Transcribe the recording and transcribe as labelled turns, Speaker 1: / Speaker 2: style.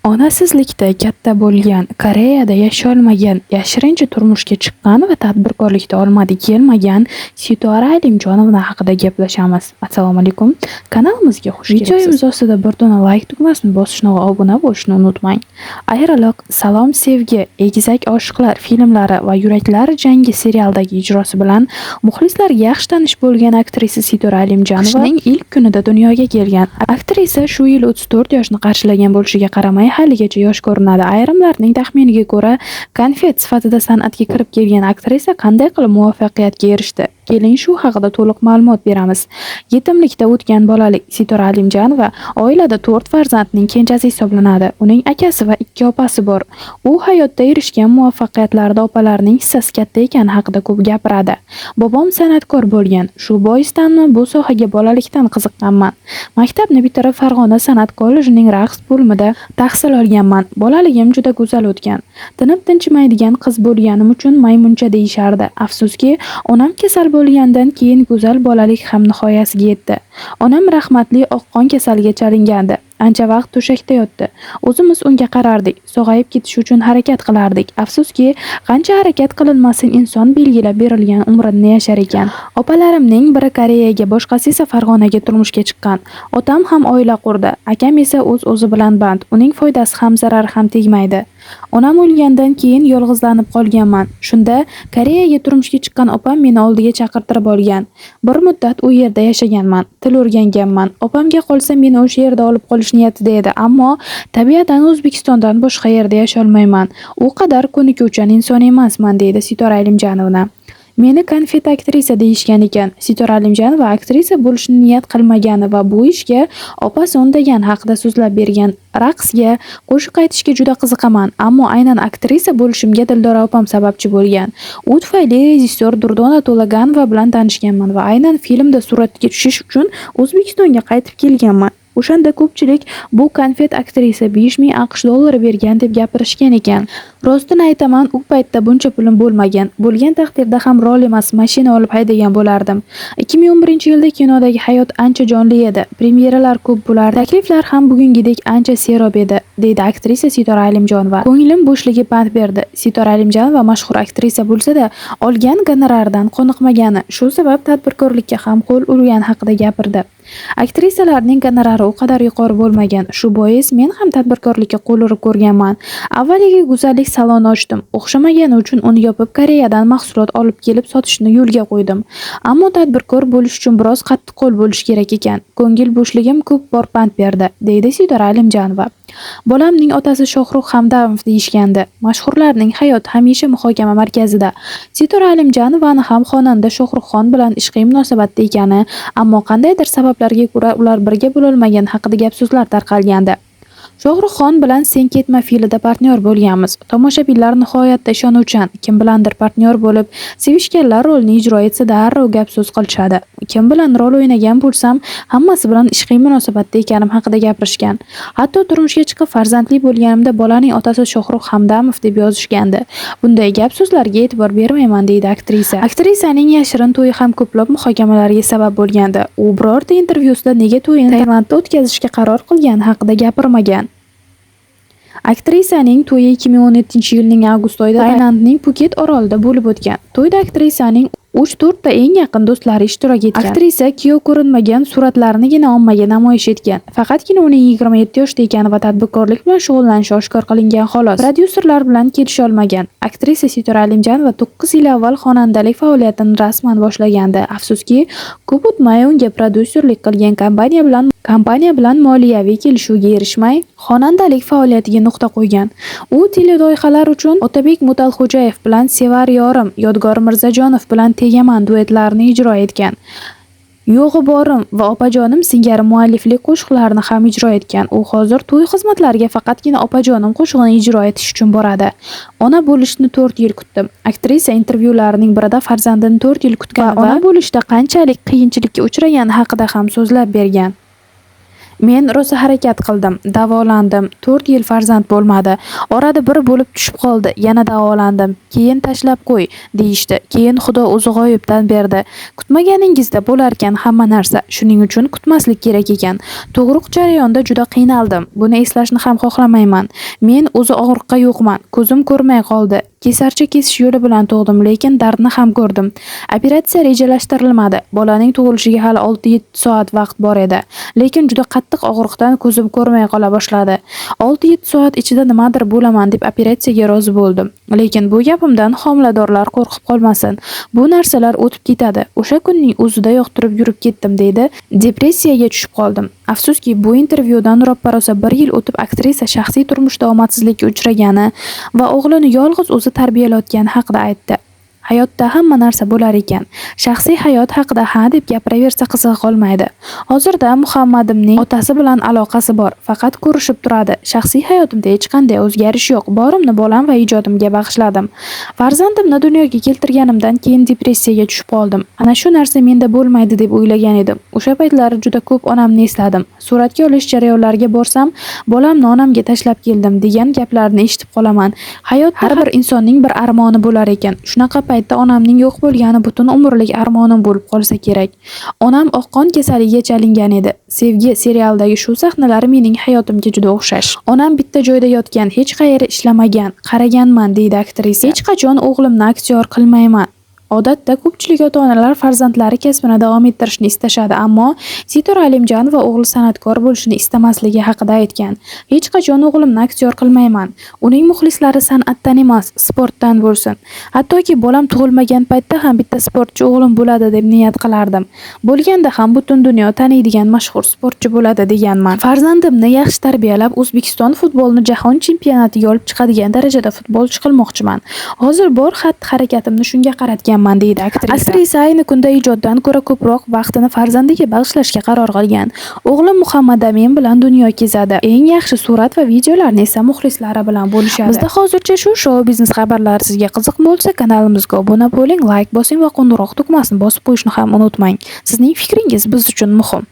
Speaker 1: Onasizlikda katta bo'lgan, Koreyada yasholmagan, yashirincha turmushga chiqqan va tadbirkorlikda omadi kelmagan Sitora Alimjonova haqida gaplashamiz. Assalomu alaykum. Kanalimizga xush kelibsiz. Videomiz ostida bir dona like tugmasini bosishni va obuna bo'lishni unutmang. Ayriliq, salom sevgi, egizak oshiqlar filmlari va yuraklar jangi serialdagi ijrosi bilan muxlislarga yaxshi tanish bo'lgan aktrisa Sitora Alimjonova qishning ilk kunida dunyoga kelgan. Aktrisa shu yil 34 yoshni qarshilagan bo'lishiga qaramay haligacha yosh ko'rinadi. Ayrimlarning taxminiga ko'ra, konfet sifatida san'atga kirib kelgan aktrisa qanday qilib muvaffaqiyatga erishdi? Keling shu haqida to'liq ma'lumot beramiz. Yetimlikda o'tgan bolalik Sitora Alimjonova oilada 4 farzandning kenjasi hisoblanadi. Uning akasi va 2 opasi bor. U hayotda erishgan muvaffaqiyatlarda opalarining hissasi katta ekani haqida ko'p gapiradi. Bobom san'atkor bo'lgan. Shu boisdanmi bu sohaga bolalikdan qiziqqanman. Maktabni bitirib Farg'ona san'at kollejining raqs bo'limida tahsil olganman. Bolaligim juda go'zal o'tgan. Tinib tinchimaydigan qiz bo'lganim uchun maymuncha deyishardi. Afsuski, onam kasal bo'lgandan keyin go'zal bolalik ham nihoyasiga yetdi. Onam rahmatli oqqon kasaliga chalingandi. Ancha vaqt to'shakda yotdi. O'zimiz unga qarardik. Sog'ayib ketish uchun harakat qilardik. Afsuski, qancha harakat qilinmasin inson belgilab berilgan umrini yashar ekan. Opalarimning biri Koreyaga, boshqasi esa Farg'onaga turmushga chiqqan. Otam ham oila qurdi. Akam esa o'z-o'zi bilan band. Uning foydasi ham zarari ham tegmaydi. Onam o'lgandan keyin yolg'izlanib qolganman. Shunda Koreyaga turmushga chiqqan opam meni oldiga chaqirtirib olgan. Bir muddat u yerda yashaganman, til o'rganganman. Opamga qolsa meni o'sha yerda olib qolish niyatida edi, ammo tabiatan O'zbekistondan boshqa yerda yasholmayman. U qadar ko'nikuvchan inson emasman, deydi Sitora Alimjonova. Meni konfet aktrisa deyishgan ekan. Sitora Alimjonova aktrisa bo'lishni niyat qilmagani va bu ishga opasi undagan haqida so'zlab bergan. Raqsga, qo'shiq aytishga juda qiziqaman, ammo aynan aktrisa bo'lishimga Dildora opam sababchi bo'lgan. U tufayli rejissyor Durdona To'laganova bilan tanishganman va aynan filmda suratga tushish uchun O'zbekistonga qaytib kelganman. O'shanda ko'pchilik bu konfet aktrisa 5000 AQSh dollari bergan deb gapirishgan ekan. Rostini aytaman, u paytda buncha pulim bo'lmagan. Bo'lgan taqdirda ham rol emas, mashina olib haydagan bo'lardim. 2011-yilda kinodagi hayot ancha jonli edi. Premyeralar ko'p bo'lardi. Takliflar ham bugungidek ancha serob edi, deydi aktrisa Sitora Alimjonova. Ko'nglim bo'shligi pand berdi. Sitora Alimjonova mashhur aktrisa bo'lsa-da, olgan gonoraridan qoniqmagani, shu sabab tadbirkorlikka ham qo'l urgani haqida gapirdi. Aktrisalarning gonorari u qadar yuqori bo'lmagan. Shu bois men ham tadbirkorlikka qo'l urib ko'rganman. Avvaliga go'zallik saloni ochdim. O'xshamagani uchun uni yopib Koreyadan mahsulot olib kelib sotishni yo'lga qo'ydim. Ammo tadbirkor bo'lish uchun biroz qattiqqo'l bo'lish kerak ekan. Ko'ngil bo'shligim ko'p bor pand berdi, deydi Sitora Alimjonova. Bolamning otasi Shohrux Hamdamov deyishgandi. Mashhurlarning hayoti hamisha muhokama markazida. Sitora Alimjonovani ham xonanda Shohruxxon bilan ishqiy munosabatda ekani, ammo qandaydir sabablarga ko'ra ular birga bo'lolmagan haqida gap-so'zlar tarqalgandi. Shohruxxon bilan Sen ketma filmida partnyor bo'lganmiz. Tomoshabinlar nihoyatda ishonuvchan, kim bilandir partnyor bo'lib, sevishganlar rolni ijro etsa darrov gap so'z qilishadi. Kim bilan rol o'ynagan bo'lsam, hammasi bilan ishqiy munosabatda ekanim haqida gapirishgan. Hatto turmushga chiqib farzandli bo'lganimda bolaning otasi Shohrux Hamdamov deb yozishgandi. Bunday gap so'zlarga e'tibor bermayman, deydi aktrisa. Aktrisaning yashirin to'yi ham ko'plab muhokamalarga sabab bo'lgandi. U birorta intervyusida nega to'yini Tailandda o'tkazishga qaror qilgani haqida gapirmagan. Aktrisaning to'yi 2017-yilning avgust oyida Tailandning Phuket orolida bo'lib o'tgan. To'yda aktrisaning 3-4 ta eng yaqin do'stlari ishtirok etgan. Aktrisa kuyov ko'rinmagan suratlarinigina ommaga namoyish etgan. Faqatgina uning 27 yoshda ekani va tadbirkorlik bilan shug'ullanishi oshkor qilingan xolos. Prodyuserlar bilan kelisha olmagan. Aktrisa Sitora Alimjonova 9 yil avval xonandalik faoliyatini rasman boshlagandi. Afsuski, ko'p o'tmay unga prodyuserlik qilgan kompaniya bilan moliyaviy kelishuvga erishmay, xonandalik faoliyatiga nuqta qo'ygan. U teleloyihalar uchun Otabek Mutalxo'jayev bilan Sevar yorim, Yodgor Mirzajonov bilan tegaman duetlarini ijro etgan. Yo'g'i borim va opajonim singari mualliflik qo'shiqlarini ham ijro etgan. U hozir to'y xizmatlariga faqatgina opajonim qo'shig'ini ijro etish uchun boradi. Ona bo'lishni 4 yil kutdim. Aktrisa intervyularining birida farzandini 4 yil kutgan va ona bo'lishda qanchalik qiyinchilikka uchragani haqida ham so'zlab bergan. Men rosa harakat qildim, davolandim, 4 yil farzand bo'lmadi. Orada bir bo'lib tushib qoldi, yana davolandim. Keyin tashlab qo'y, deyishdi. Keyin Xudo o'zi g'oyibdan berdi. Kutmaganingizda bo'larkan hamma narsa. Shuning uchun kutmaslik kerak ekan. Tug'ruq jarayonida juda qiynaldim. Buni eslashni ham xohlamayman. Men o'zi og'riqqa yo'qman. Ko'zim ko'rmay qoldi. Kesarcha kesish yo'li bilan tug'dim, lekin dardni ham ko'rdim. Operatsiya rejalashtirilmadi. Bolaning tug'ilishiga hali 6-7 soat vaqt bor edi. Lekin juda qattiq og'riqdan ko'zim ko'rmay qola boshladi. 6-7 soat ichida nimadir bo'laman deb operatsiyaga rozi bo'ldim. Lekin bu gapimdan homiladorlar qo'rqib qolmasin. Bu narsalar o'tib ketadi. O'sha kunning o'zidayoq turib yurib ketdim deydi. Depressiyaga tushib qoldim. Afsuski, bu intervyudan roppa-rosa 1 yil o'tib aktrisa shaxsiy turmushda omadsizlikka uchragani va o'g'lini yolg'iz o'zi tarbiyalayotgani haqida aytdi. Hayotda hamma narsa bo'lar ekan. Shaxsiy hayot haqida ha deb gapiraversa qizig'i qolmaydi. Hozirda Muhammadimning otasi bilan aloqasi bor, faqat ko'rishib turadi. Shaxsiy hayotimda hech qanday o'zgarish yo'q. Borimni bolam va ijodimga bag'ishladim. Farzandimni dunyoga keltirganimdan keyin depressiyaga tushib qoldim. Ana shu narsa menda bo'lmaydi deb o'ylagan edim. O'sha paytlari juda ko'p onamni esladim. Suratga olish jarayonlariga borsam, bolamni onamga tashlab keldim degan gaplarni eshitib qolaman. Hayot har bir insonning bir armoni bo'lar ekan. Shunaqa paytda onamning yo'q bo'lgani butun umrlik armonim bo'lib qolsa kerak. Onam oqqon kasaliga chalingan edi. Sevgi serialidagi shu sahnalar mening hayotimga juda o'xshash. Onam bitta joyda yotgan, hech qayerga ishlamagan, qaraganman deydi aktrisa. Hech qachon o'g'limni aktyor qilmayman. Odatda ko'pchilik ota-onalar farzandlari kasbini davom ettirishni istashadi, ammo Sitora Alimjanova o'g'li san'atkor bo'lishini istamasligi haqida aytgan. Hech qachon o'g'limni aktyor qilmayman. Uning muxlislari san'atdan emas, sportdan bo'lsin. Hattoki bolam tug'ilmagan paytda ham bitta sportchi o'g'lim bo'ladi deb niyat qilardim. Bo'lganda ham butun dunyo taniydigan mashhur sportchi bo'ladi deganman. Farzandimni yaxshi tarbiyalab, O'zbekiston futbolini jahon chempionatiga olib chiqadigan darajada futbolchi qilmoqchiman. Hozir bor xatti-harakatimni shunga qaratgan deydi aktrisa. Aktrisa ayni kunda ijoddan ko'ra ko'proq vaqtini farzandiga bag'ishlashga qaror qilgan. O'g'lim Muhammad Amin bilan dunyo kezadi. Eng yaxshi surat va videolarni esa muxlislari bilan bo'lishadi. Bizda hozircha shu shou biznes xabarlari sizga qiziq bo'lsa, kanalimizga obuna bo'ling, like bosing va qo'ng'iroq tugmasini bosib qo'yishni ham unutmang. Sizning fikringiz biz uchun muhim.